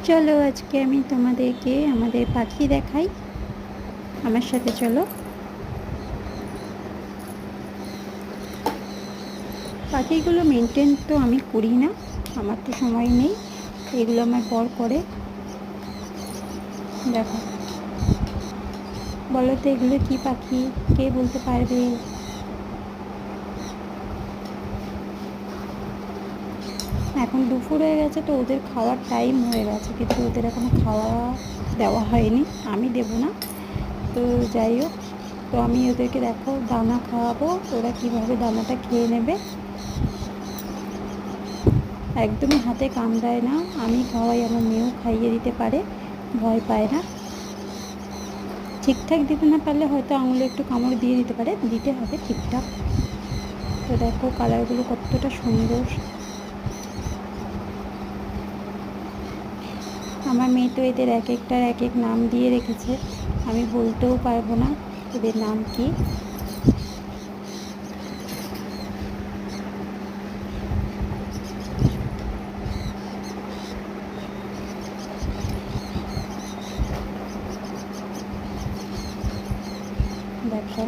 চলো আজকে আমি তোমাদেরকে আমাদের পাখি দেখাই। আমার সাথে চলো। পাখিগুলো মেনটেন তো আমি করি না, আমার তো সময় নেই, এগুলো আমার বর করে। দেখো, বলো তো এগুলো কি পাখি, কে বলতে পারবে? এখন দুপুর হয়ে গেছে, তো ওদের খাওয়ার টাইম হয়ে গেছে, কিন্তু ওদের এখনও খাওয়া দেওয়া হয়নি, আমি দেবো না। তো যাই হোক, তো আমি ওদেরকে দেখো দানা খাওয়াবো, ওরা কীভাবে দানাটা খেয়ে নেবে। একদমই হাতে কামড়ায় না, আমি খাওয়াই, আমার মেয়েও খাইয়ে দিতে পারে, ভয় পায় না। ঠিকঠাক দিতে না পারলে হয়তো আঙুলে একটু কামড় দিয়ে দিতে পারে, দিতে হবে ঠিকঠাক। তো দেখো কালারগুলো কতটা সুন্দর। আমার মেয়ে তো এদের এক একটার এক এক নাম দিয়ে রেখেছে, আমি বলতেও পারবো না এদের নাম কি। দেখো